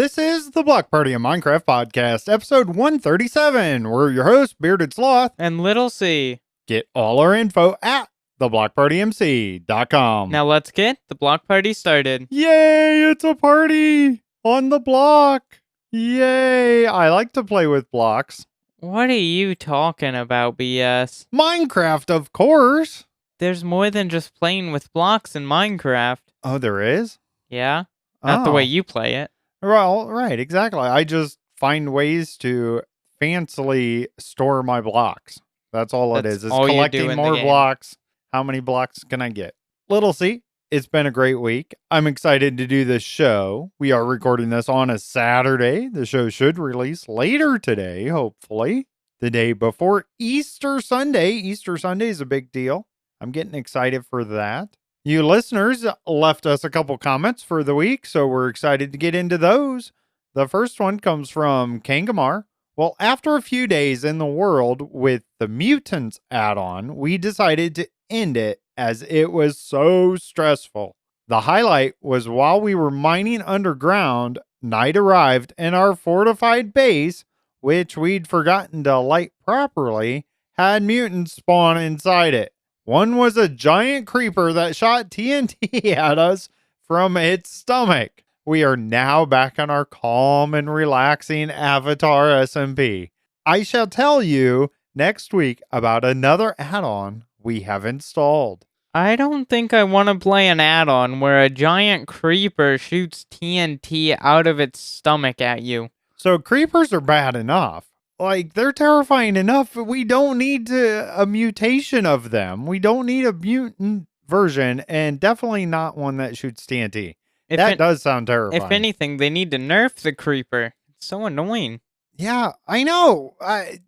This is the Block Party of Minecraft podcast, episode 137. We're your hosts, Bearded Sloth. And Little C. Get all our info at theblockpartymc.com. Now let's get the block party started. Yay, it's a party on the block. Yay, I like to play with blocks. What are you talking about, BS? Minecraft, of course. There's more than just playing with blocks in Minecraft. Oh, there is? Yeah? Not the way you play it. Well, right, exactly. I just find ways to fancily store my blocks. That's all it is. It's all you do collecting in the more game. blocks. How many blocks can I get? Little C, it's been a great week. I'm excited to do this show. We are recording this on a Saturday. The show should release later today, hopefully. The day before Easter Sunday. Easter Sunday is a big deal. I'm getting excited for that. You listeners left us a couple comments for the week, so we're excited to get into those. The first one comes from Kangamar. Well, after a few days in the world with the Mutant add-on, we decided to end it as it was so stressful. The highlight was while we were mining underground, night arrived and our fortified base, which we'd forgotten to light properly, had mutants spawn inside it. One was a giant creeper that shot TNT at us from its stomach. We are now back on our calm and relaxing Avatar SMP. I shall tell you next week about another add-on we have installed. I don't think I want to play an add-on where a giant creeper shoots TNT out of its stomach at you. So creepers are bad enough. Like, they're terrifying enough. We don't need a mutation of them. We don't need a mutant version, and definitely not one that shoots TNT. That does sound terrifying. If anything, they need to nerf the creeper. It's so annoying. Yeah, I know.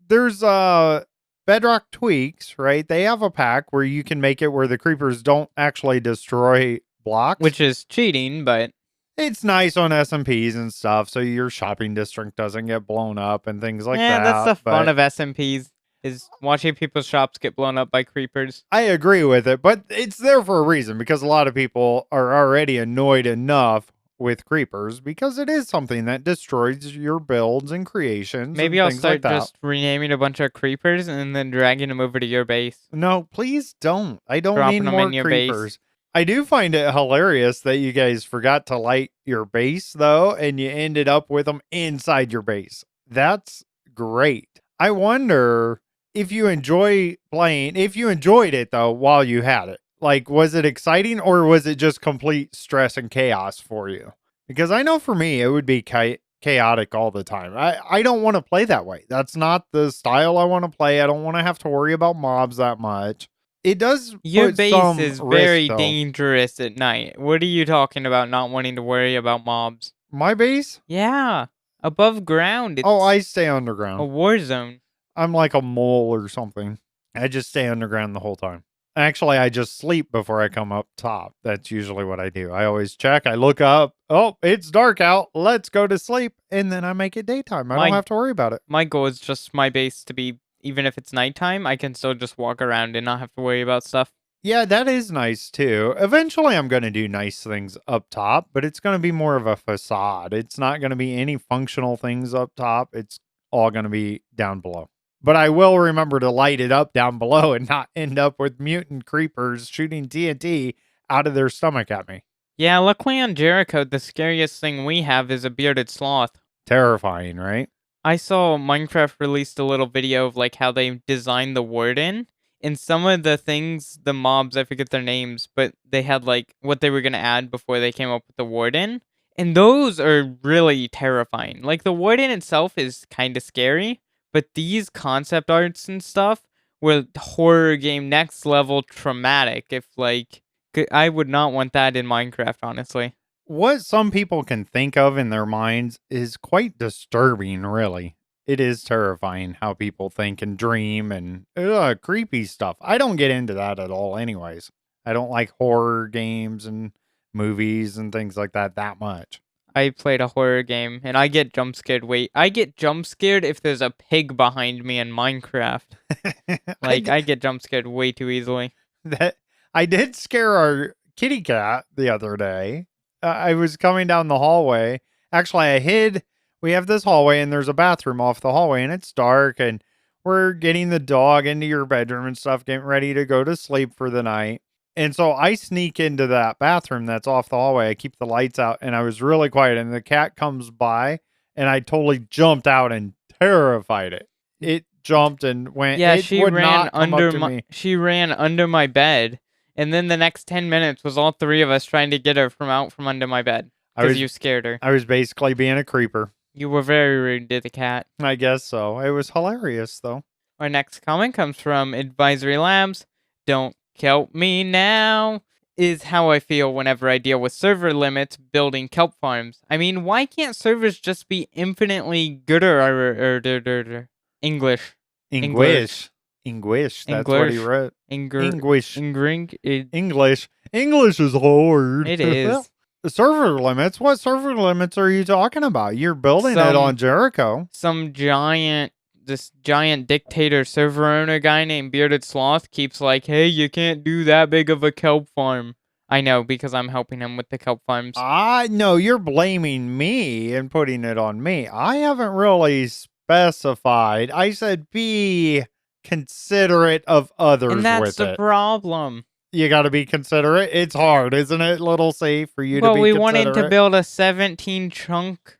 There's Bedrock tweaks, right? They have a pack where you can make it where the creepers don't actually destroy blocks. Which is cheating, but it's nice on SMPs and stuff, so your shopping district doesn't get blown up and things like that. Yeah, that's the fun of SMPs, is watching people's shops get blown up by creepers. I agree with it, but it's there for a reason, because a lot of people are already annoyed enough with creepers, because it is something that destroys your builds and creations. Maybe and I'll things start like that. just renaming a bunch of creepers and then dragging them over to your base. No, please don't. I don't Dropping need them more in your creepers. base. I do find it hilarious that you guys forgot to light your base, though, and you ended up with them inside your base. That's great. I wonder if you enjoyed it, though, while you had it. Like, was it exciting, or was it just complete stress and chaos for you? Because I know for me, it would be chaotic all the time. I don't want to play that way. That's not the style I want to play. I don't want to have to worry about mobs that much. It does. Your base is very risk, dangerous at night. What are you talking about not wanting to worry about mobs? My base? Yeah. Above ground. It's I stay underground. a war zone. I'm like a mole or something. I just stay underground the whole time. Actually, I just sleep before I come up top. That's usually what I do. I always check. I look up. Oh, it's dark out. Let's go to sleep. And then I make it daytime. I don't have to worry about it. My goal is just my base to be, even if it's nighttime, I can still just walk around and not have to worry about stuff. Yeah, that is nice too. Eventually, I'm going to do nice things up top, but it's going to be more of a facade. It's not going to be any functional things up top. It's all going to be down below. But I will remember to light it up down below and not end up with mutant creepers shooting TNT out of their stomach at me. Yeah, luckily on Jericho, the scariest thing we have is a bearded sloth. Terrifying, right? I saw Minecraft released a little video of like how they designed the warden, and some of the things, the mobs, I forget their names, but they had like what they were going to add before they came up with the warden. And those are really terrifying. Like the warden itself is kind of scary, but these concept arts and stuff were horror game next level traumatic. If like, I would not want that in Minecraft, honestly. What some people can think of in their minds is quite disturbing, really. It is terrifying how people think and dream and creepy stuff. I don't get into that at all anyways. I don't like horror games and movies and things like that much. I played a horror game and I get jump scared. I get jump scared if there's a pig behind me in Minecraft. I get jump scared way too easily. I did scare our kitty cat the other day. I was coming down the hallway Actually, I hid. We have this hallway, and there's a bathroom off the hallway, and it's dark, and we're getting the dog into your bedroom and stuff, getting ready to go to sleep for the night. And so I sneak into that bathroom that's off the hallway. I keep the lights out, and I was really quiet. And the cat comes by, and I totally jumped out and terrified it. It jumped and went. Yeah, It would not come up to me. she ran under my bed, and then the next 10 minutes was all three of us trying to get her from out from under my bed because you scared her. I was basically being a creeper. You were very rude to the cat. I guess so. It was hilarious, though. Our next comment comes from Advisory Labs. Don't kelp me now is how I feel whenever I deal with server limits building kelp farms. I mean, why can't servers just be infinitely gooder English? English. That's what he wrote. English. English. English is hard. It is. Server limits? What server limits are you talking about? You're building it on Jericho. This giant dictator server owner guy named Bearded Sloth keeps like, hey, you can't do that big of a kelp farm. I know, because I'm helping him with the kelp farms. No, you're blaming me and putting it on me. I haven't really specified. I said be considerate of others with it. And that's the problem. You got to be considerate. It's hard, isn't it, Little C, for you to be considerate? Well, we wanted to build a 17 chunk,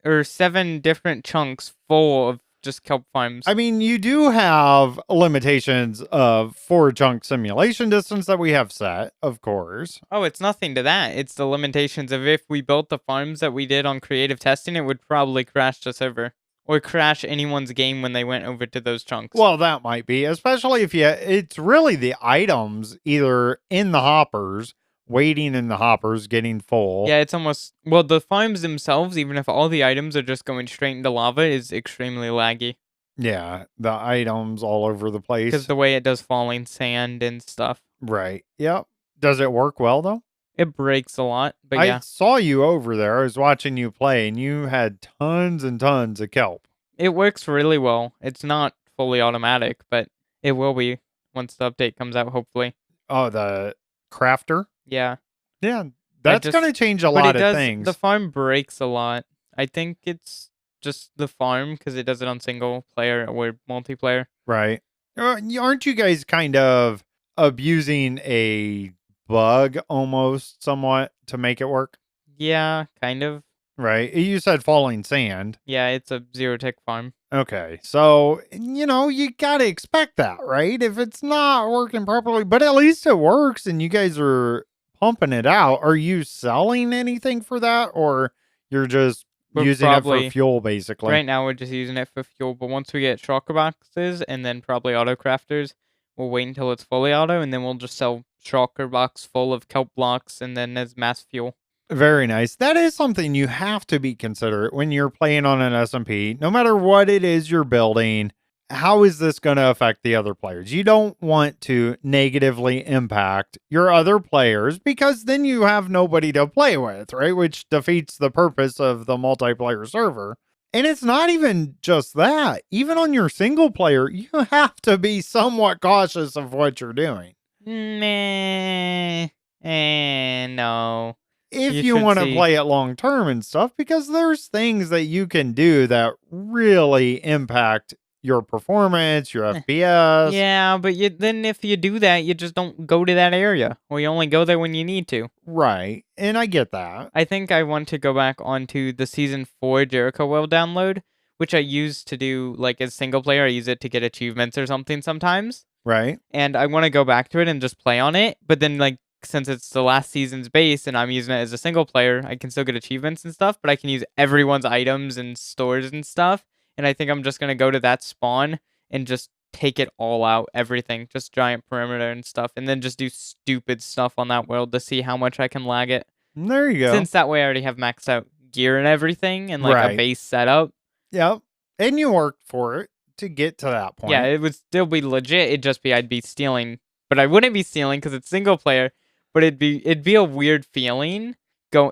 or 7 different chunks full of just kelp farms. I mean, you do have limitations of 4-chunk simulation distance that we have set, of course. Oh, it's nothing to that. It's the limitations of if we built the farms that we did on creative testing, it would probably crash the server. Or crash anyone's game when they went over to those chunks. Well, that might be, especially if it's really the items either in the hoppers, waiting in the hoppers, getting full. Yeah, it's almost, well, the farms themselves, even if all the items are just going straight into lava, is extremely laggy. Yeah, the items all over the place. Because the way it does falling sand and stuff. Right, yep. Does it work well, though? It breaks a lot, but I saw you over there. I was watching you play, and you had tons and tons of kelp. It works really well. It's not fully automatic, but it will be once the update comes out, hopefully. Oh, the crafter? Yeah. Yeah, that's going to change a lot of things. The farm breaks a lot. I think it's just the farm, because it does it on single player or multiplayer. Right. Aren't you guys kind of abusing a bug almost somewhat to make it work? Yeah, kind of. Right. You said falling sand. Yeah, it's a 0-tick farm. Okay. So, you got to expect that, right? If it's not working properly, but at least it works and you guys are pumping it out. Are you selling anything for that, or you're just using it for fuel, basically? Right now, we're just using it for fuel, but once we get shulker boxes and then probably auto crafters, we'll wait until it's fully auto, and then we'll just sell shulker box full of kelp blocks and then as mass fuel. Very nice. That is something you have to be considerate when you're playing on an SMP. No matter what it is you're building, how is this going to affect the other players? You don't want to negatively impact your other players, because then you have nobody to play with, right? Which defeats the purpose of the multiplayer server. And it's not even just that. Even on your single player, you have to be somewhat cautious of what you're doing. No. If you want to play it long term and stuff, because there's things that you can do that really impact your performance, your FPS. Yeah, but then if you do that, you just don't go to that area, or you only go there when you need to. Right, and I get that. I think I want to go back onto the Season 4 Jericho Well download, which I use to do, as single player. I use it to get achievements or something sometimes. Right. And I want to go back to it and just play on it, but then, since it's the last season's base and I'm using it as a single player, I can still get achievements and stuff, but I can use everyone's items and stores and stuff. And I think I'm just going to go to that spawn and just take it all out, everything, just giant perimeter and stuff, and then just do stupid stuff on that world to see how much I can lag it. There you go. Since that way I already have maxed out gear and everything and a base setup. Yep. And you worked for it to get to that point. Yeah, it would still be legit. It'd just be I'd be stealing, but I wouldn't be stealing because it's single player. But it'd be a weird feeling.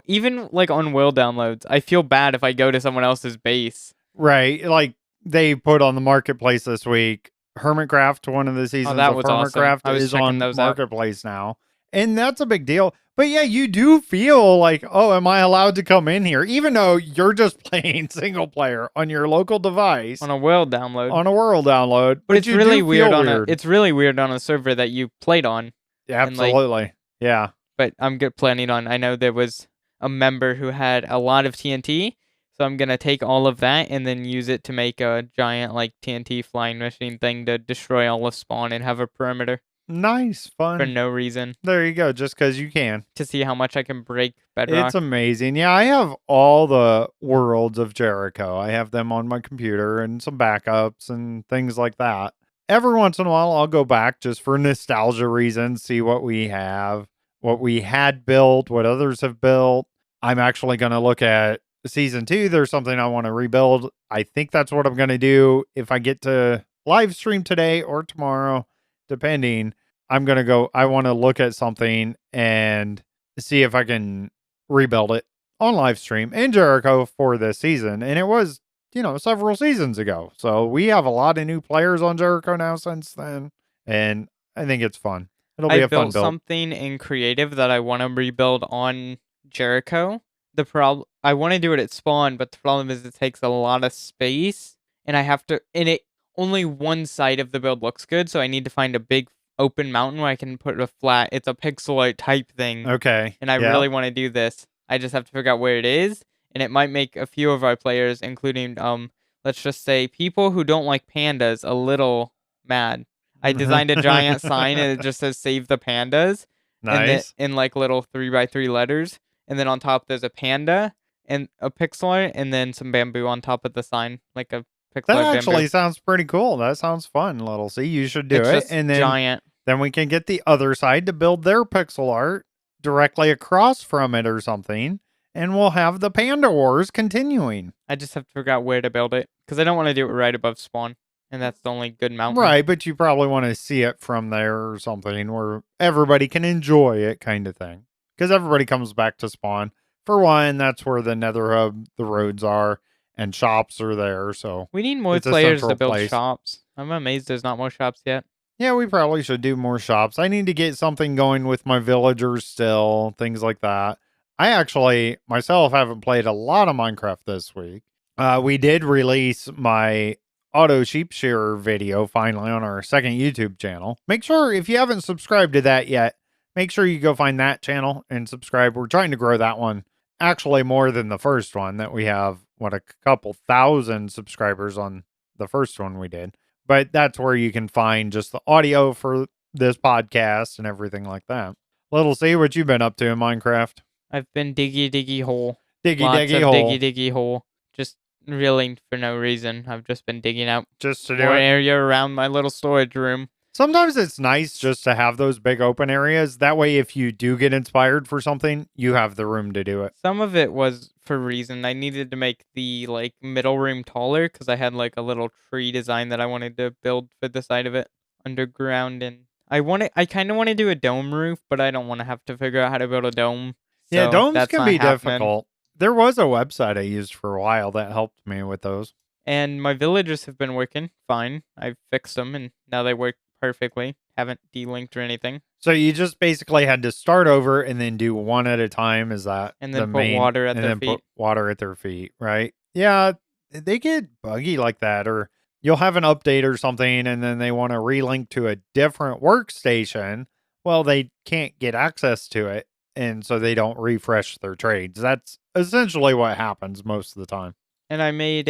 Even on world downloads, I feel bad if I go to someone else's base. Right, they put on the marketplace this week. Hermitcraft, one of the seasons of Hermitcraft, is on Marketplace now. And that's a big deal. But yeah, you do feel like, oh, am I allowed to come in here? Even though you're just playing single player on your local device on a world download. on a world download. But But it's you really do feel weird weird. it's really weird on a server that you played on. And like, Absolutely. Yeah. but I'm planning on. I know there was a member who had a lot of TNT, so I'm gonna take all of that and then use it to make a giant like TNT flying machine thing to destroy all of spawn and have a perimeter Nice. for Fun. no reason There you go. Just because you can. to see how much I can break Bedrock. It's amazing. Yeah, I have all the worlds of Jericho. I have them on my computer and some backups and things like that. Every once in a while, I'll go back just for nostalgia reasons, see what we have, what we had built, what others have built. I'm actually going to look at season 2. There's something I want to rebuild. I think that's what I'm going to do if I get to live stream today or tomorrow, depending. I'm going to go, I want to look at something and see if I can rebuild it on live stream in Jericho for this season. And it was, several seasons ago. So we have a lot of new players on Jericho now since then. And I think it's fun. It'll be I a fun built build. something in creative that I want to rebuild on Jericho. I want to do it at spawn, but the problem is it takes a lot of space, and I have to. And it only one side of the build looks good, so I need to find a big open mountain where I can put a flat. It's a pixel art type thing. Okay. And I really want to do this. I just have to figure out where it is, and it might make a few of our players, including let's just say people who don't like pandas, a little mad. I designed a giant sign and it just says "Save the Pandas," Nice. in like little 3x3 letters, and then on top there's a panda and a pixel art, and then some bamboo on top of the sign, like a pixel That art actually bamboo. sounds pretty cool. That sounds fun, Little C. You should do It's it. just And then giant. then we can get the other side to build their pixel art directly across from it or something. And we'll have the Panda Wars continuing. I just have to figure out where to build it because I don't want to do it right above spawn, and that's the only good mountain. Right, but you probably want to see it from there or something where everybody can enjoy it, kind of thing. Because everybody comes back to spawn. For one, that's where the Nether Hub, the roads are, and shops are there. So We need more it's a players to central build place. shops. I'm amazed there's not more shops yet. Yeah, we probably should do more shops. I need to get something going with my villagers still, things like that. I actually, myself, haven't played a lot of Minecraft this week. We did release my auto sheep shearer video finally on our second YouTube channel. Make sure, if you haven't subscribed to that yet, make sure you go find that channel and subscribe. We're trying to grow that one actually more than the first one that we have, a couple thousand subscribers on the first one we did. But that's where you can find just the audio for this podcast and everything like that. Little C, what you been up to in Minecraft? I've been diggy hole. Diggy Lots diggy of hole. diggy hole. Just really for no reason. I've just been digging out Just to do more it. area around my little storage room. Sometimes it's nice just to have those big open areas. That way, if you do get inspired for something, you have the room to do it. Some of it was for reason. I needed to make the like middle room taller because I had like a little tree design that I wanted to build for the side of it underground, and I kind of want to do a dome roof, but I don't want to have to figure out how to build a dome. Yeah, So domes that's can not be happening. difficult. There was a website I used for a while that helped me with those. And my villagers have been working fine. I've fixed them, and now they work perfectly. Haven't delinked or anything. So you just basically had to start over and then do one at a time. Is that And the then put main? water at and their then feet. put water at their feet, right? Yeah, they get buggy like that, or you'll have an update or something, and then they want to relink to a different workstation. Well, they can't get access to it, and so they don't refresh their trades. That's essentially what happens most of the time. And I made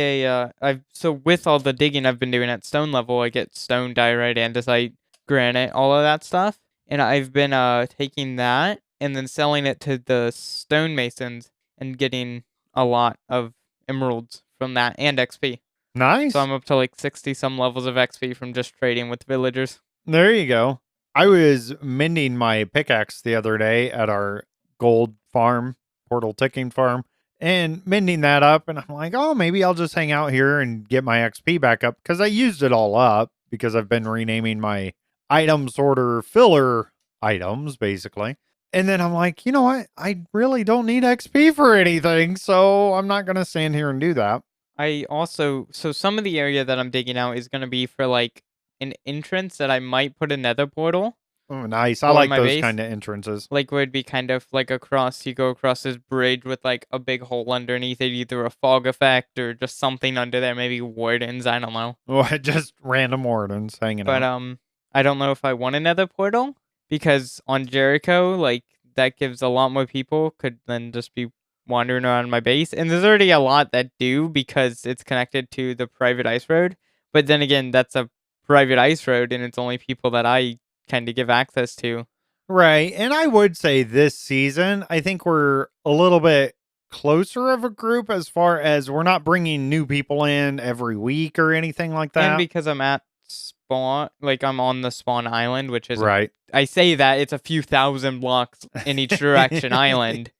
so with all the digging I've been doing at stone level, I get stone, diorite, andesite, granite, all of that stuff. And I've been taking that and then selling it to the stonemasons and getting a lot of emeralds from that and XP. Nice. So I'm up to like 60 some levels of XP from just trading with villagers. There you go. I was mending my pickaxe the other day at our gold farm, portal ticking farm, and mending that up. And I'm like, oh, maybe I'll just hang out here and get my XP back up because I used it all up because I've been renaming my item sorter filler items, basically. And then I'm like, you know what? I really don't need XP for anything, so I'm not going to stand here and do that. I also, so some of the area that I'm digging out is going to be for like an entrance that I might put a nether portal. Oh, nice. I for like my those base. kind of entrances. Like where it'd be kind of like you go across this bridge with like a big hole underneath it, either a fog effect or just something under there, maybe wardens, I don't know. Well, just random wardens hanging But out. I don't know if I want another portal because on Jericho, like that gives a lot more people could then just be wandering around my base, and there's already a lot that do because it's connected to the private ice road. But then again, that's a private ice road, and it's only people that I kind of give access to. Right. And I would say this season, I think we're a little bit closer of a group as far as we're not bringing new people in every week or anything like And that. because I'm at spawn, like I'm on the spawn island, which is Right. I say that it's a few thousand blocks in each direction island.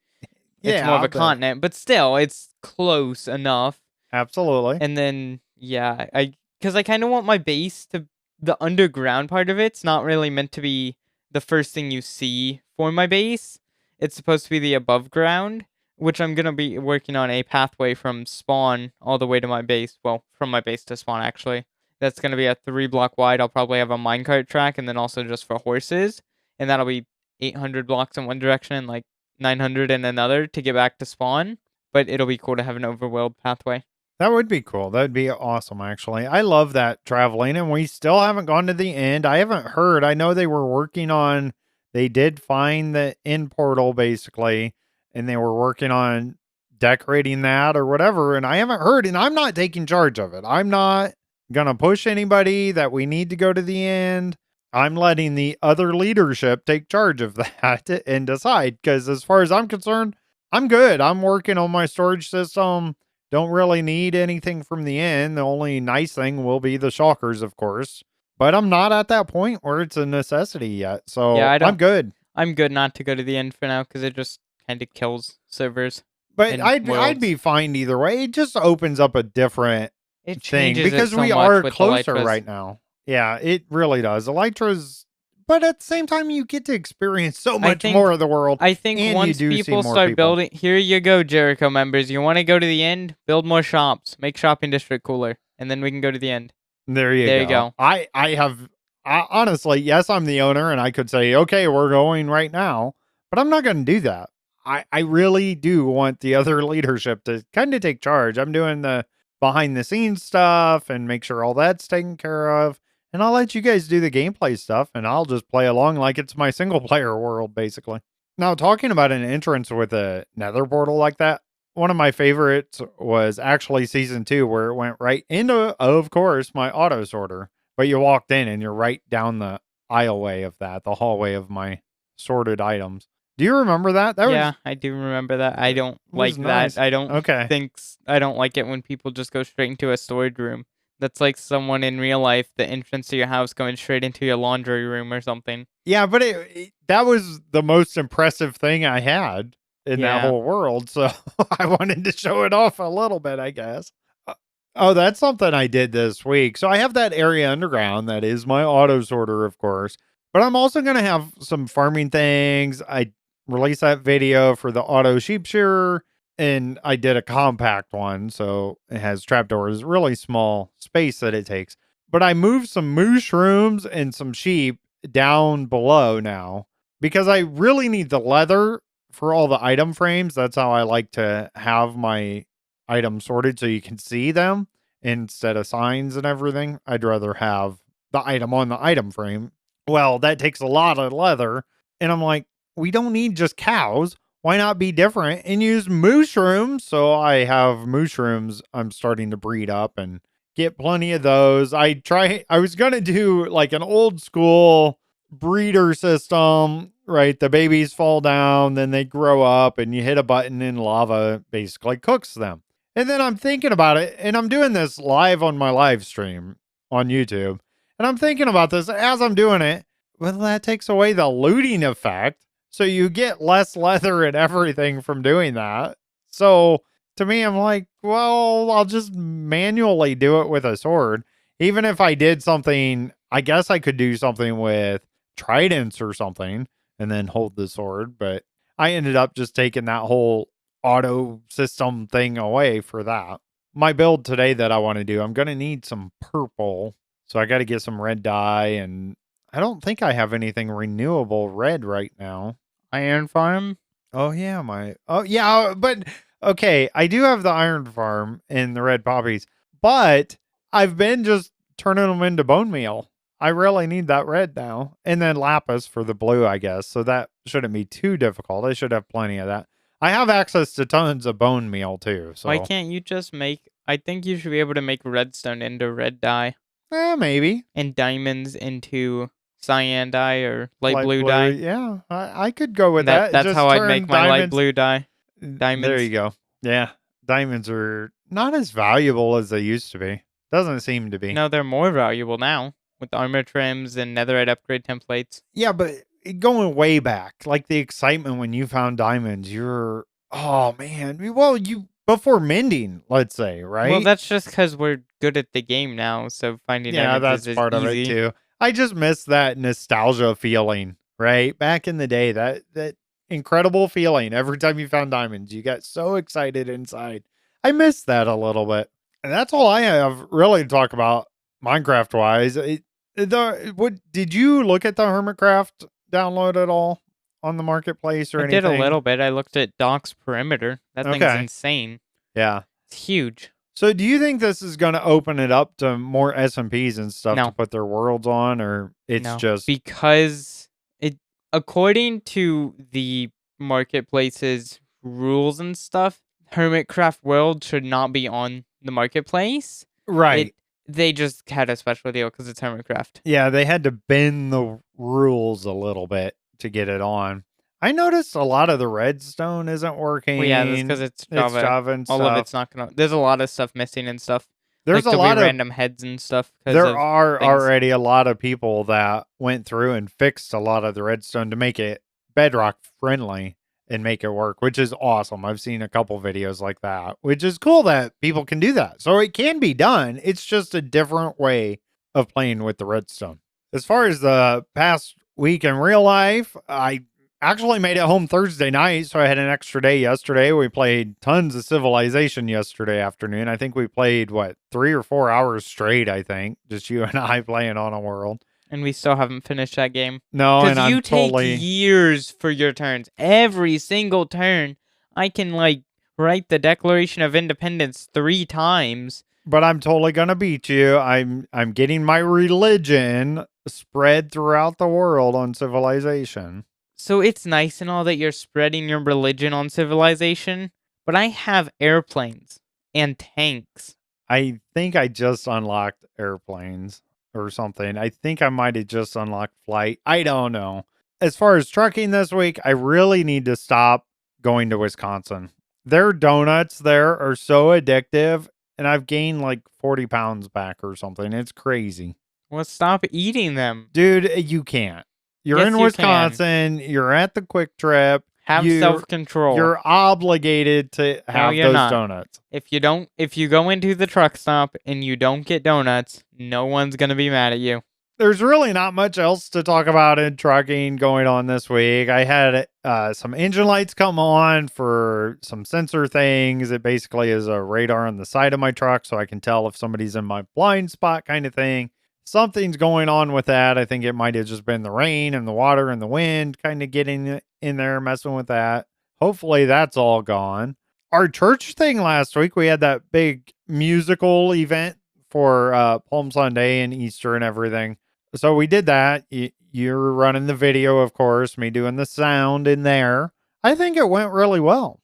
It's more of Yeah, a but continent, but still, it's close enough. absolutely. And then, yeah, because I kind of want my base to the underground part of it's not really meant to be the first thing you see for my base. It's supposed to be the above ground, which I'm gonna be working on a pathway from spawn all the way to my base. Well, from my base to spawn, actually. That's gonna be a 3 block wide. I'll probably have a minecart track, and then also just for horses, and that'll be 800 blocks in one direction and like 900 in another to get back to spawn. But it'll be cool to have an overworld pathway. That would be cool. That'd be awesome, actually. I love that traveling, and we still haven't gone to the end. I haven't heard. I know they were working on, they did find the end portal basically, and they were working on decorating that or whatever. And I haven't heard, and I'm not taking charge of it. I'm not going to push anybody that we need to go to the end. I'm letting the other leadership take charge of that and decide. Because as far as I'm concerned, I'm good. I'm working on my storage system. Don't really need anything from the end. The only nice thing will be the shockers, of course. But I'm not at that point where it's a necessity yet. Yeah, So I I'm don't. good. I'm good not to go to the end for now because it just kind of kills servers But and I'd be worlds. fine either way. It just opens up a different It thing changes it because so we much are with closer elytras. right now. Yeah, it really does. Elytra's, but at the same time, you get to experience so I much more think. of the world, I think and you once do see people more start people. building, here you go, Jericho members. You want to go to the end? Build more shops. Make shopping district cooler, and then we can go to the end. There you There you go. go. Honestly, yes, I'm the owner, and I could say, okay, we're going right now, but I'm not going to do that. I really do want the other leadership to kind of take charge. I'm doing the behind the scenes stuff and make sure all that's taken care of. And I'll let you guys do the gameplay stuff, and I'll just play along like it's my single player world, basically. Now, talking about an entrance with a nether portal like that, one of my favorites was actually season 2, where it went right into, of course, my auto sorter. But you walked in and you're right down the aisleway of that, the hallway of my sorted items. Do you remember that? That Yeah, I do remember that. I don't was like that. nice. I don't Okay. I don't like it when people just go straight into a storage room. That's like someone in real life, the entrance to your house going straight into your laundry room or something. Yeah, but that was the most impressive thing I had in that Yeah. whole world. So I wanted to show it off a little bit, I guess. Oh, that's something I did this week. So I have that area underground that is my auto sorter, of course. But I'm also going to have some farming things. I released that video for the auto sheep shearer, and I did a compact one. So it has trapdoors, really small space that it takes. But I moved some mushrooms and some sheep down below now because I really need the leather for all the item frames. That's how I like to have my items sorted so you can see them instead of signs and everything. I'd rather have the item on the item frame. Well, that takes a lot of leather. And I'm like, we don't need just cows. Why not be different and use mushrooms? So I have mushrooms I'm starting to breed up and get plenty of those. I was going to do like an old school breeder system, right? The babies fall down, then they grow up, and you hit a button and lava basically cooks them. And then I'm thinking about it, and I'm doing this live on my live stream on YouTube. And I'm thinking about this as I'm doing it. Well, that takes away the looting effect. So you get less leather and everything from doing that. So to me, I'm like, well, I'll just manually do it with a sword. Even if I did something, I guess I could do something with tridents or something and then hold the sword. But I ended up just taking that whole auto system thing away for that. My build today that I want to do, I'm going to need some purple. So I got to get some red dye, and I don't think I have anything renewable red right now. Iron Farm? Oh yeah, but okay, I do have the iron farm and the red poppies, but I've been just turning them into bone meal. I really need that red now. And then lapis for the blue, I guess. So that shouldn't be too difficult. I should have plenty of that. I have access to tons of bone meal too. Why So can't you just make... I think you should be able to make redstone into red dye maybe. and diamonds into cyan dye or light Light blue blue. dye. Yeah, I could go with And that that. that's how Just I'd make turn my light diamonds. blue dye. There you Diamonds. go. Yeah, diamonds are not as valuable as they used to be. Doesn't seem to be. No, they're more valuable now with armor trims and netherite upgrade templates. Yeah, but going way back, like the excitement when you found diamonds, you're oh man. Well, you before mending, let's say, Well, right? that's just because we're good at the game now, so finding Yeah, diamonds that's is part of it easy. too. I just miss that nostalgia feeling, right? Back in the day, that incredible feeling every time you found diamonds. You got so excited inside. I miss that a little bit. And that's all I have really to talk about Minecraft wise. What did you look at the Hermitcraft download at all on the marketplace or I did a anything? little bit. I looked at Doc's perimeter. That thing's Okay. insane. Yeah. It's huge. So do you think this is going to open it up to more SMPs and stuff to No. put their worlds on, or it's No. just Because it, according to the marketplace's rules and stuff, Hermitcraft World should not be on the marketplace. right? They just had a special deal because it's Hermitcraft. Yeah, they had to bend the rules a little bit to get it on. I noticed a lot of the redstone isn't working. Well, yeah, that's because it's It's Java. Java and All of stuff. it's not gonna. There's a lot of stuff missing and stuff. There's Like a there'll lot be of random heads and stuff. there Of are things. already a lot of people that went through and fixed a lot of the redstone to make it Bedrock friendly and make it work, which is awesome. I've seen a couple videos like that, which is cool that people can do that. So it can be done. It's just a different way of playing with the redstone. As far as the past week in real life, I actually made it home Thursday night, so I had an extra day yesterday. We played tons of Civilization yesterday afternoon. I think we played, 3 or 4 hours straight, I think. Just you and I playing on a world. And we still haven't finished that game. No, and Because I'm you take totally... years for your turns. Every single turn, I can write the Declaration of Independence 3 times. But I'm totally gonna beat you. I'm getting my religion spread throughout the world on Civilization. So it's nice and all that you're spreading your religion on Civilization, but I have airplanes and tanks. I think I just unlocked airplanes or something. I think I might have just unlocked flight. I don't know. As far as trucking this week, I really need to stop going to Wisconsin. Their donuts there are so addictive, and I've gained like 40 pounds back or something. It's crazy. Well, stop eating them. Dude, you can't. You're Yes, in you can. Wisconsin. You're at the Quick Trip. Have self-control. You're obligated to have you're those not. donuts. If you go into the truck stop and you don't get donuts, no one's gonna be mad at you. There's really not much else to talk about in trucking going on this week. I had some engine lights come on for some sensor things. It basically is a radar on the side of my truck so I can tell if somebody's in my blind spot kind of thing. Something's going on with that. I think it might have just been the rain and the water and the wind kind of getting in there, messing with that. Hopefully that's all gone. Our church thing last week, we had that big musical event for Palm Sunday and Easter and everything. So we did that. You're running the video, of course, me doing the sound in there. I think it went really well.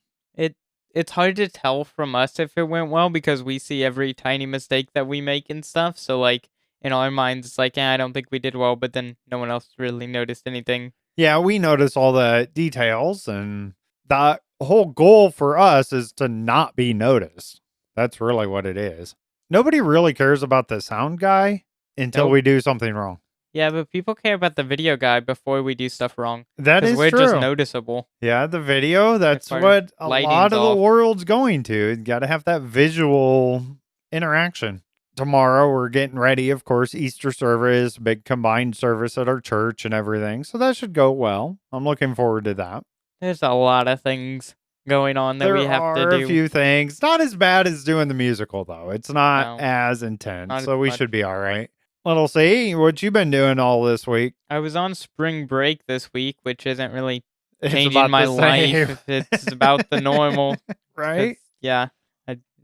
It's hard to tell from us if it went well because we see every tiny mistake that we make and stuff. So in our minds, it's like, I don't think we did well, but then no one else really noticed anything. Yeah, we notice all the details, and the whole goal for us is to not be noticed. That's really what it is. Nobody really cares about the sound guy until Nope. we do something wrong. Yeah, but people care about the video guy before we do stuff wrong. That is we're true. just noticeable. Yeah, the video, that's our what a lighting's lot of the off. world's going to. You got to have that visual interaction. Tomorrow, we're getting ready, of course, Easter service, big combined service at our church and everything. So that should go well. I'm looking forward to that. There's a lot of things going on that we have to There are do. a few things. Not as bad as doing the musical, though. It's not No, as intense. not So as we much. should be all right. Little C, what you been doing all this week? I was on spring break this week, which isn't really It's changing about my the life same. if it's about the normal. Because, Right? yeah.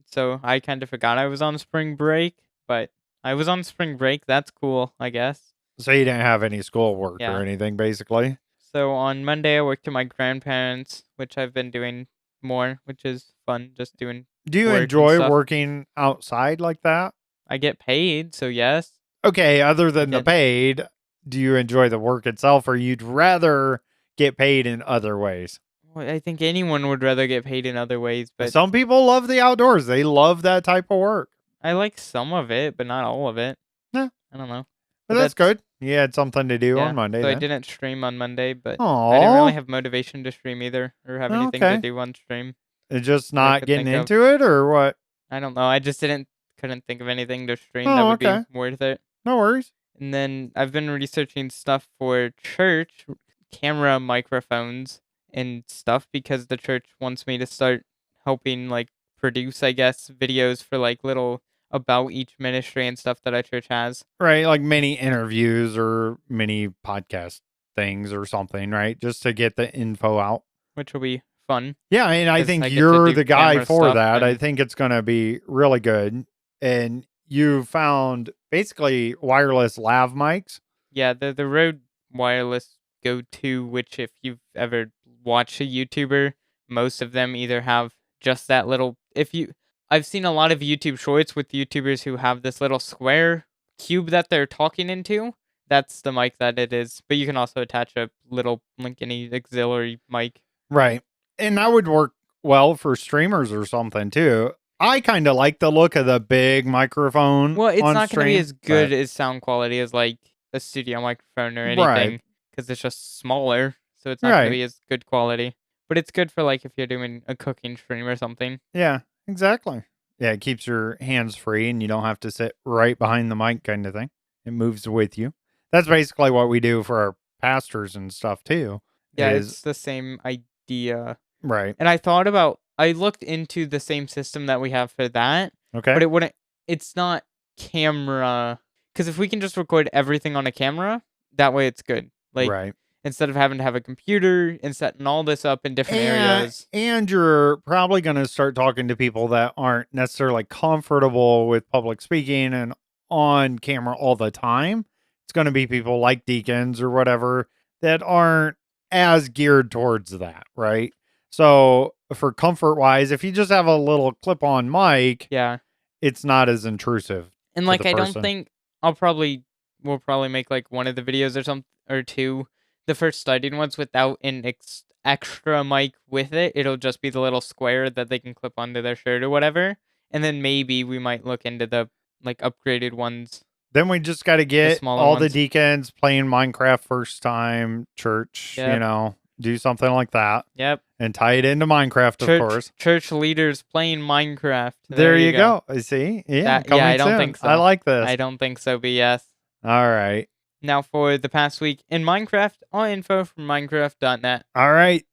So I kind of forgot I was on spring break, but I was on spring break. That's cool, I guess. So you didn't have any schoolwork or Yeah. anything, basically? So on Monday, I worked at my grandparents', which I've been doing more, which is fun, just doing Do you work and enjoy stuff. working outside like that? I get paid, so yes. Okay, other than the get- paid, do you enjoy the work itself or you'd rather get paid in other ways? Well, I think anyone would rather get paid in other ways, but Some people love the outdoors. They love that type of work. I like some of it, but not all of it. Yeah. I don't know. But that's good. You had something to do on Monday So I then. didn't stream on Monday, but I didn't really Aww. have motivation to stream either, or have anything to Okay. do on stream It's just that I not could getting think of. into it or what? I don't know. I just couldn't think of anything to stream that Oh, would be okay. worth it. No worries. And then I've been researching stuff for church camera microphones and stuff because the church wants me to start helping like produce, I guess, videos for like little about each ministry and stuff that our church has. Right, like mini interviews or mini podcast things or something, right? Just to get the info out. Which will be fun. Yeah, and I 'Cause think I get to you're do the guy camera for stuff that. I and- think it's going to be really good. And you found basically wireless lav mics. Yeah, the Rode wireless go-to, which if you've ever watched a YouTuber, most of them either have just that little. I've seen a lot of YouTube shorts with YouTubers who have this little square cube that they're talking into. That's the mic that it is, but you can also attach a little like any auxiliary mic. Right. And that would work well for streamers or something too. I kind of like the look of the big microphone. Well, it's on not going to be stream, as good but- as sound quality as like a studio microphone or Right. anything because it's just smaller, so it's not going Right. to be as good quality. But it's good for like if you're doing a cooking stream or something. Yeah, exactly. Yeah, it keeps your hands free and you don't have to sit right behind the mic kind of thing. It moves with you. That's basically what we do for our pastors and stuff too. Yeah, is- it's the same idea. right. And I looked into the same system that we have for that, Okay. but it's not camera. Because if we can just record everything on a camera, that way it's good. Like, right. instead of having to have a computer and setting all this up in different areas. And you're probably going to start talking to people that aren't necessarily comfortable with public speaking and on camera all the time. It's going to be people like deacons or whatever that aren't as geared towards that, right? So for comfort wise, if you just have a little clip on mic, Yeah. it's not as intrusive. And to like, the I don't person. think we'll probably make like one of the videos or two, the first starting ones without an extra mic with it. It'll just be the little square that they can clip onto their shirt or whatever. And then maybe we might look into the like upgraded ones. Then we just got to get smaller all the ones. deacons playing Minecraft first time church, Yep. do something like that Yep. and tie it into Minecraft, of course. Church leaders playing Minecraft. There you go. See? Yeah, I don't soon. think so. I like this. I don't think so, but yes. All right. Now for the past week in Minecraft, all info from Minecraft.net. All right.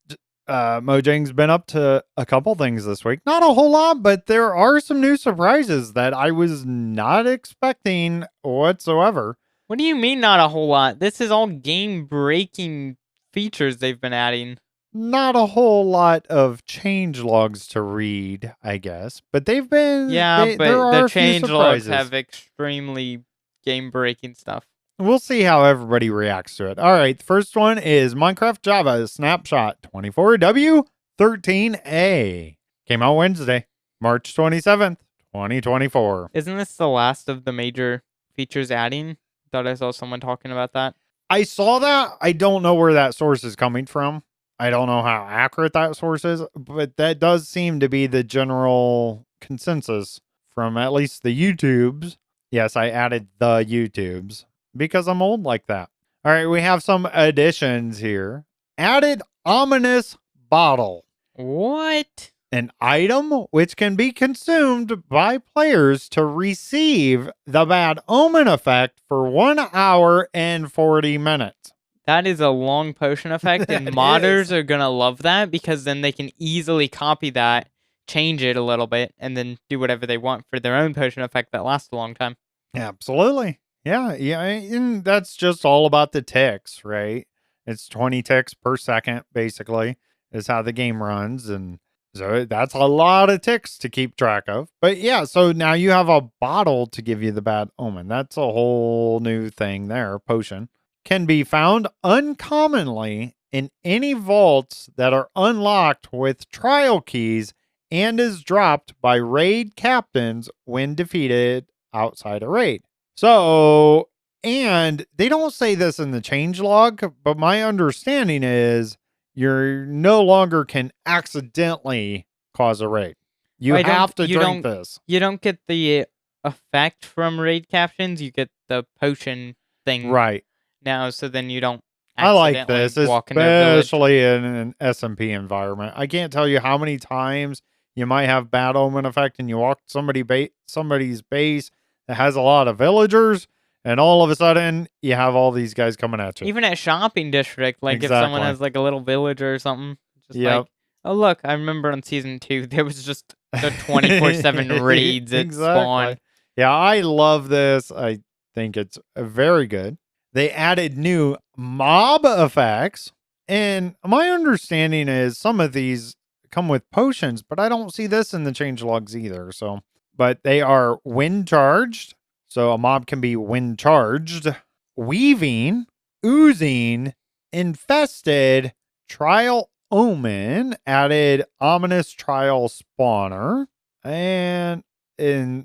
Mojang's been up to a couple things this week. Not a whole lot, but there are some new surprises that I was not expecting whatsoever. What do you mean not a whole lot? This is all game-breaking features they've been adding. Not a whole lot of changelogs to read, I guess, but they've been. Yeah, there but are the a few changelogs surprises. have extremely game-breaking stuff. We'll see how everybody reacts to it. All right, the first one is Minecraft Java Snapshot 24W13A. Came out Wednesday, March 27th, 2024. Isn't this the last of the major features adding? Thought I saw someone talking about that. I saw that. I don't know where that source is coming from. I don't know how accurate that source is, but that does seem to be the general consensus from at least the YouTubes. Yes, I added the YouTubes because I'm old like that. All right, we have some additions here. Added ominous bottle, What? an item which can be consumed by players to receive the bad omen effect for 1 hour and 40 minutes. That is a long potion effect, and It modders is. are gonna love that because then they can easily copy that, change it a little bit, and then do whatever they want for their own potion effect that lasts a long time. Absolutely. Yeah, and that's just all about the ticks, right? It's 20 ticks per second, basically, is how the game runs. And so that's a lot of ticks to keep track of. But yeah, so now you have a bottle to give you the bad omen. That's a whole new thing there. Potion can be found uncommonly in any vaults that are unlocked with trial keys and is dropped by raid captains when defeated outside a raid. So, and they don't say this in the change log, but my understanding is you're no longer can accidentally cause a raid. You I don't have to you drink don't this. you don't get the effect from raid captions, you get the potion thing Right. now, so then you don't I like accidentally this, walk into a village. especially in an SMP environment. I can't tell you how many times you might have bad omen effect and you walk somebody's base that has a lot of villagers, and all of a sudden you have all these guys coming at you. Even at shopping district, like if someone Exactly. has like a little villager or something, just like, Yep. oh look, I remember on season 2 there was just the 24/7 raids at Exactly. spawn. Yeah, I love this. I think it's very good. They added new mob effects, and my understanding is some of these come with potions, but I don't see this in the changelogs either. So, but they are wind charged, so a mob can be wind charged, weaving, oozing, infested, trial omen, added ominous trial spawner, and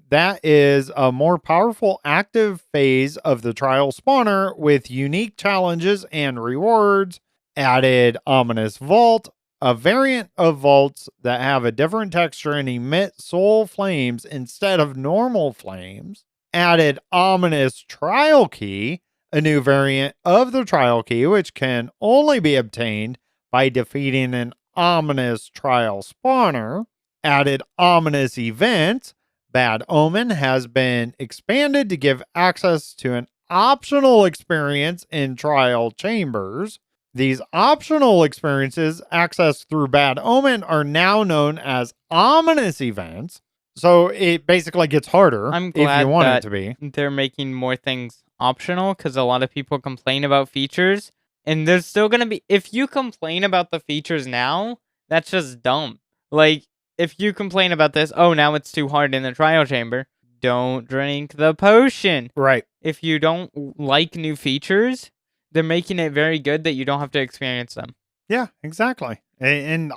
that is a more powerful active phase of the trial spawner with unique challenges and rewards. Added ominous vault, a variant of vaults that have a different texture and emit soul flames instead of normal flames. Added ominous trial key, a new variant of the trial key which can only be obtained by defeating an ominous trial spawner. Added ominous event. Bad Omen has been expanded to give access to an optional experience in trial chambers. These optional experiences accessed through Bad Omen are now known as ominous events. So it basically gets harder I'm if you glad want it that to be. they're making more things optional because a lot of people complain about features, and there's still gonna be. If you complain about the features now, that's just dumb. Like if you complain about this, oh now it's too hard in the trial chamber. Don't drink the potion. Right. If you don't like new features, they're making it very good that you don't have to experience them. Yeah, exactly. And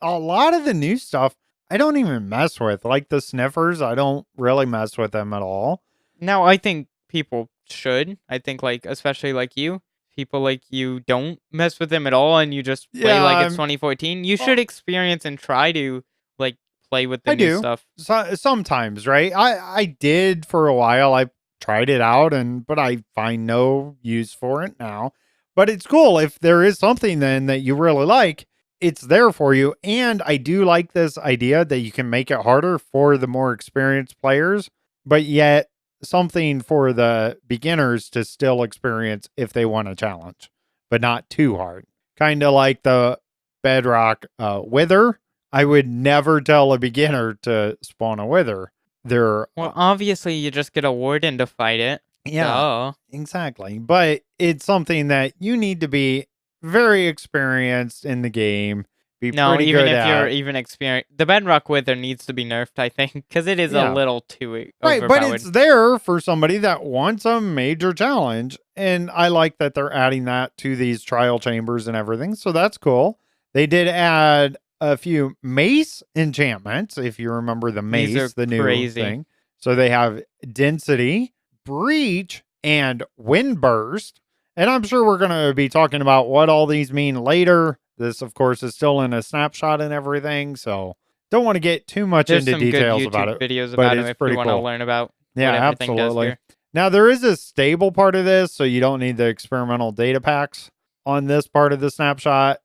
a lot of the new stuff I don't even mess with. Like the sniffers, I don't really mess with them at all. Now, I think people should. I think, like, especially like you, people like you don't mess with them at all and you just play Yeah, like it's 2014. You should experience and try to, like, play with the I new do. stuff. Sometimes, right? I did for a while. I tried it out but I find no use for it now. But it's cool if there is something then that you really like, it's there for you. And I do like this idea that you can make it harder for the more experienced players, but yet something for the beginners to still experience if they want a challenge, but not too hard. Kind of like the Bedrock Wither. I would never tell a beginner to spawn a Wither. They're, Well, obviously, you just get a warden to fight it. yeah, Duh. exactly. But it's something that you need to be very experienced in the game, be No, pretty even good if you're at. even experienced, the Bedrock Wither needs to be nerfed, I think, because it is a Yeah. little too Right, but overpowered. it's there for somebody that wants a major challenge. And I like that they're adding that to these trial chambers and everything. So that's cool. They did add a few Mace enchantments, if you remember the These are Mace, the new crazy. thing. So they have Density, Breach, and Windburst. And I'm sure we're going to be talking about what all these mean later. This, of course, is still in a snapshot and everything. So don't want to get too much There's into some good details about YouTube it. videos but about them it's if you pretty want to cool. learn about Yeah, what everything does absolutely. here. Now, there is a stable part of this, so you don't need the experimental data packs on this part of the snapshot.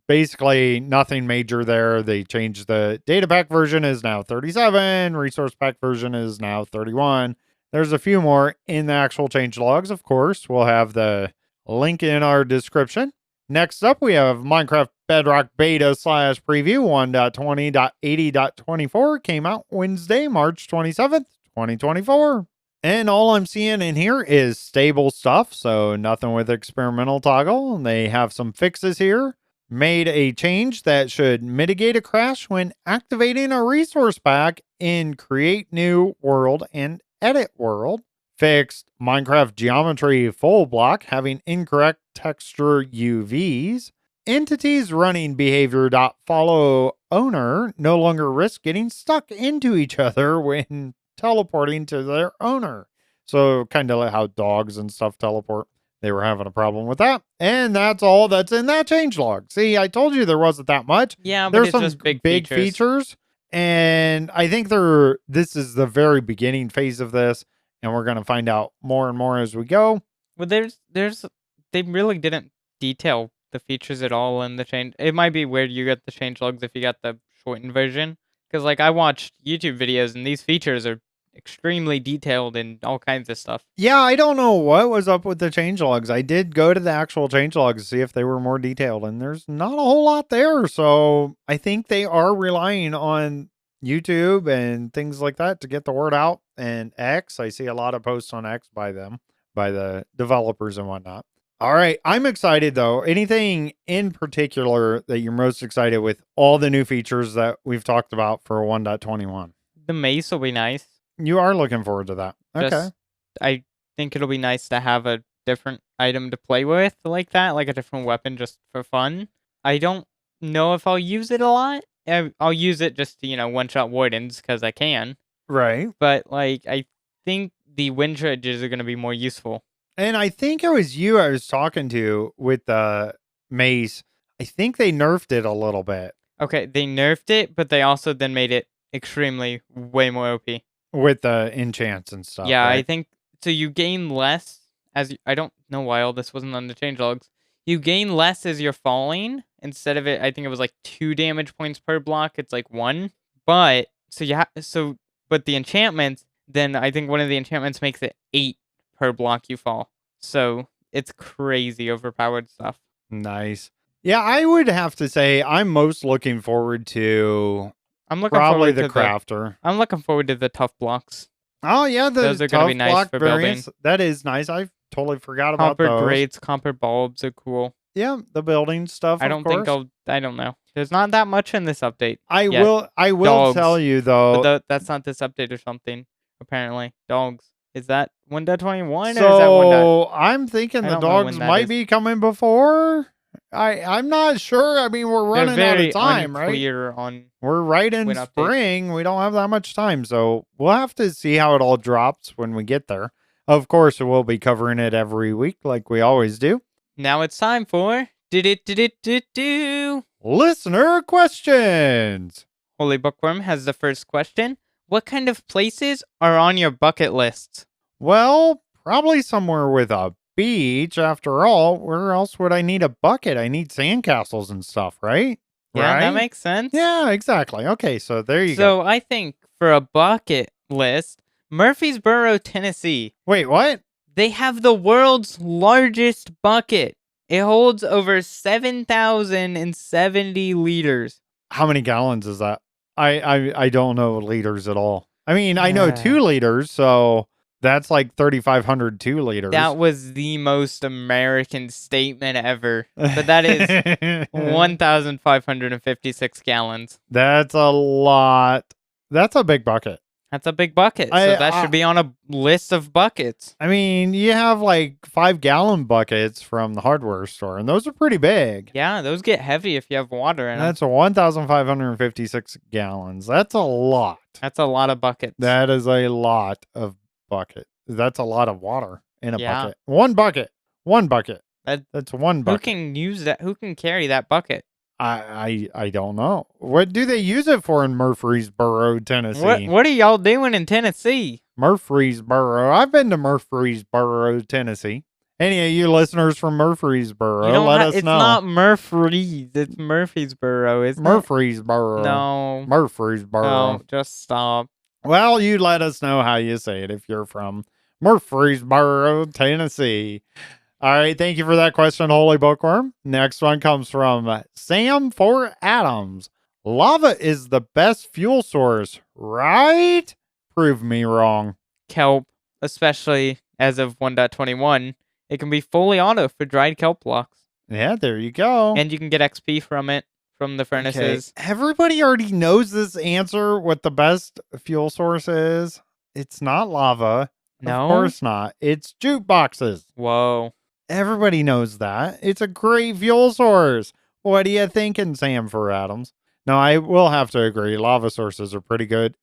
Basically, nothing major there. They changed the data pack version is now 37, resource pack version is now 31. There's a few more in the actual change logs, of course. We'll have the link in our description. Next up, we have Minecraft Bedrock Beta / Preview 1.20.80.24 came out Wednesday, March 27th, 2024. And all I'm seeing in here is stable stuff, so nothing with experimental toggle. They have some fixes here. Made a change that should mitigate a crash when activating a resource pack in Create New World and Edit World. Fixed Minecraft geometry full block having incorrect texture UVs. Entities running behavior.follow owner no longer risk getting stuck into each other when teleporting to their owner. So kind of like how dogs and stuff teleport. They were having a problem with that. And that's all that's in that changelog. See, I told you there wasn't that much. Yeah, but There's it's some just big features. And I think this is the very beginning phase of this. And we're going to find out more and more as we go. Well, they really didn't detail the features at all in the change. It might be weird you get the changelogs if you got the shortened version. Because, like, I watched YouTube videos and these features are extremely detailed and all kinds of stuff. Yeah, I don't know what was up with the changelogs. I did go to the actual changelogs to see if they were more detailed, and there's not a whole lot there. So I think they are relying on YouTube and things like that to get the word out. And X, I see a lot of posts on X by them, by the developers and whatnot. All right, I'm excited though. Anything in particular that you're most excited with all the new features that we've talked about for 1.21? The mace will be nice. You are looking forward to that. Okay. I think it'll be nice to have a different item to play with like that, like a different weapon just for fun. I don't know if I'll use it a lot. I'll use it just to, one-shot wardens because I can. Right. But, like, I think the wind charges are going to be more useful. And I think it was you I was talking to with the Mace. I think they nerfed it a little bit. Okay, they nerfed it, but they also then made it extremely way more OP. With the enchants and stuff. Yeah, right? I think so. You gain less I don't know why all this wasn't on the changelogs. You gain less as you're falling. Instead of it, I think it was like 2 damage points per block. It's like 1. But but the enchantments, then I think one of the enchantments makes it 8 per block you fall. So it's crazy overpowered stuff. Nice. Yeah, I would have to say I'm most looking forward to I'm looking probably forward the to crafter. I'm looking forward to the tough blocks. Oh yeah, Those are gonna be nice block for variants. building. That is nice. I totally forgot about Copper those. grates, copper bulbs are cool. Yeah, the building stuff. I don't think I don't know. There's not that much in this update. I will Dogs. tell you though. But that's not this update or something. Apparently, dogs. Is that 1.21 or is that 1. So I'm thinking I the don't know dogs when that might is. be coming before. I'm not sure. I mean, we're They're running out very of time, right? unclear on. We're right in when updates. spring. We don't have that much time, so we'll have to see how it all drops when we get there. Of course, we'll be covering it every week like we always do. Now it's time for do. Listener questions. Holy Bookworm has the first question. What kind of places are on your bucket list? Well, probably somewhere with a beach. After all, where else would I need a bucket? I need sandcastles and stuff, right? Yeah, right? that makes sense. Yeah, exactly. Okay, so there you go. So I think for a bucket list, Murfreesboro, Tennessee. Wait, what? They have the world's largest bucket. It holds over 7,070 liters. How many gallons is that? I don't know liters at all. I mean, I know 2 liters, so that's like 3,500 2 liters. That was the most American statement ever. But that is 1,556 gallons. That's a lot. That's a big bucket. That's a big bucket. So that should be on a list of buckets. I mean, you have like 5-gallon buckets from the hardware store, and those are pretty big. Yeah, those get heavy if you have water in them. That's 1,556 gallons. That's a lot. That's a lot of buckets. That is a lot of bucket. That's a lot of water in a Yeah. bucket. One bucket. That's one bucket. Who can use that? Who can carry that bucket? I don't know. What do they use it for in Murfreesboro, Tennessee? What are y'all doing in Tennessee? Murfreesboro. I've been to Murfreesboro, Tennessee. Any of you listeners from Murfreesboro, let us know. It's not Murfrees. It's Murfreesboro, isn't Murfreesboro. it? No. Murfreesboro. No, just stop. Well, you let us know how you say it if you're from Murfreesboro, Tennessee. All right, thank you for that question, Holy Bookworm. Next one comes from Sam for Adams. Lava is the best fuel source, right? Prove me wrong. Kelp. especially as of 1.21, it can be fully auto for dried kelp blocks. Yeah, there you go. And you can get XP from it, from the furnaces. Okay. Everybody already knows this answer, what the best fuel source is. It's not lava. No? Of course not. It's jukeboxes. Whoa. Everybody knows that. It's a great fuel source. What are you thinking, Sam for Adams? No, I will have to agree. Lava sources are pretty good,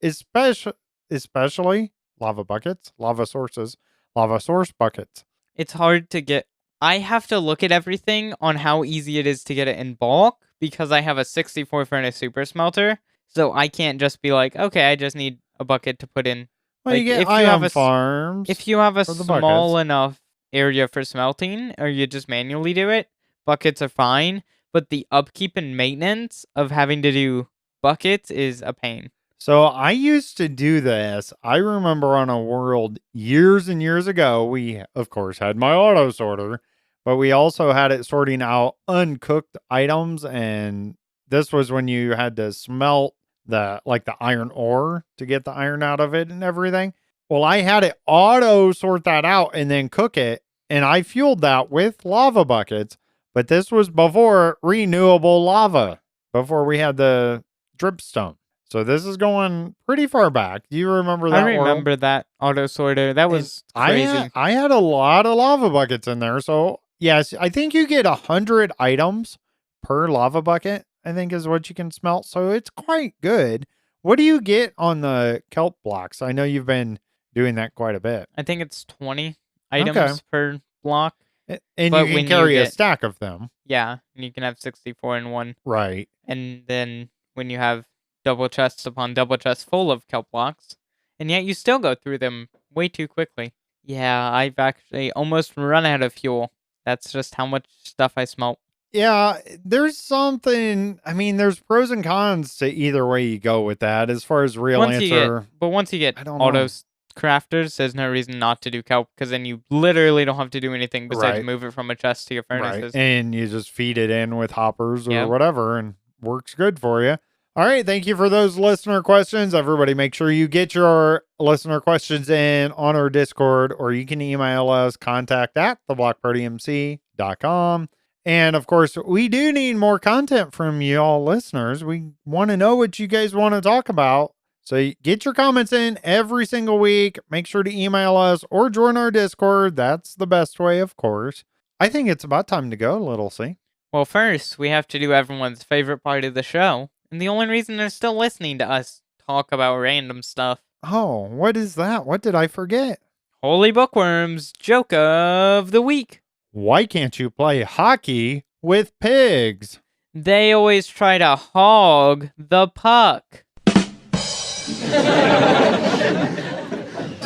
especially lava buckets, lava sources, lava source buckets. It's hard to get. I have to look at everything on how easy it is to get it in bulk because I have a 64 furnace super smelter. So I can't just be like, okay, I just need a bucket to put in. Well, Like, you get if you have ion a s- farms. If you have a for the small buckets. enough area for smelting, or you just manually do it, buckets are fine. But the upkeep and maintenance of having to do buckets is a pain. So I used to do this. I remember on a world years and years ago, we of course had my auto sorter, but we also had it sorting out uncooked items. And this was when you had to smelt the iron ore to get the iron out of it and everything. Well, I had it auto sort that out and then cook it. And I fueled that with lava buckets. But this was before renewable lava, before we had the dripstone. So this is going pretty far back. Do you remember that? I remember that auto sorter. That was crazy. I had a lot of lava buckets in there. So yes, I think you get 100 items per lava bucket, I think is what you can smelt. So it's quite good. What do you get on the kelp blocks? I know you've been doing that quite a bit. I think it's 20 items per block. And But you when can you carry a get- stack of them. Yeah, and you can have 64 in one. Right. And then when you have double chests upon double chests full of kelp blocks, and yet you still go through them way too quickly. Yeah, I've actually almost run out of fuel. That's just how much stuff I smelt. Yeah, there's something. I mean, there's pros and cons to either way you go with that. As far as real Once answer, you get I don't auto know. crafters, there's no reason not to do kelp because then you literally don't have to do anything besides Right. move it from a chest to your furnaces. And you just feed it in with hoppers or Yep. whatever, and works good for you. All right, thank you for those listener questions. Everybody, make sure you get your listener questions in on our Discord, or you can email us contact@theblockpartymc.com. And of course, we do need more content from you all listeners. We want to know what you guys want to talk about. So get your comments in every single week. Make sure to email us or join our Discord. That's the best way, of course. I think it's about time to go, Little C. Well, first, we have to do everyone's favorite part of the show, and the only reason they're still listening to us talk about random stuff. Oh, what is that? What did I forget? Holy Bookworms Joke of the Week. Why can't you play hockey with pigs? They always try to hog the puck.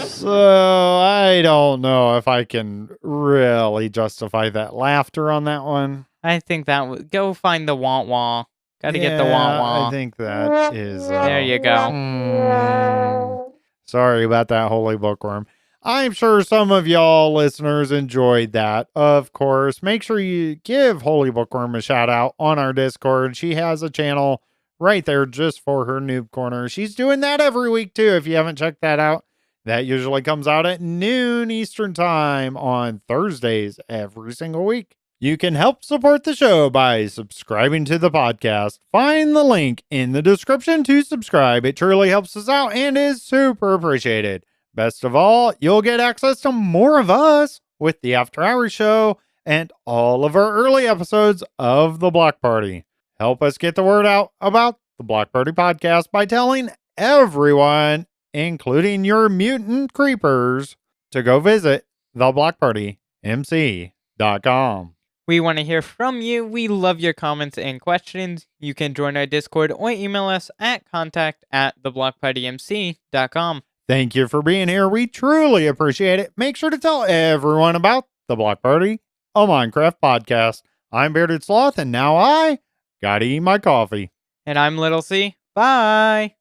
So I don't know if I can really justify that laughter on that one. I think that would go find the wah-wah. Gotta get the wah-wah. I think that is. There you go. Sorry about that, Holy Bookworm. I'm sure some of y'all listeners enjoyed that. Of course, make sure you give Holy Bookworm a shout out on our Discord. She has a channel right there just for her noob corner. She's doing that every week too. If you haven't checked that out, that usually comes out at noon Eastern time on Thursdays every single week. You can help support the show by subscribing to the podcast. Find the link in the description to subscribe. It truly helps us out and is super appreciated. Best of all, you'll get access to more of us with the After Hours show and all of our early episodes of The Block Party. Help us get the word out about the Block Party podcast by telling everyone, including your mutant creepers, to go visit theblockpartymc.com. We want to hear from you. We love your comments and questions. You can join our Discord or email us at contact@theblockpartymc.com. Thank you for being here. We truly appreciate it. Make sure to tell everyone about The Block Party, a Minecraft podcast. I'm Bearded Sloth, and now I gotta eat my coffee. And I'm Little C. Bye.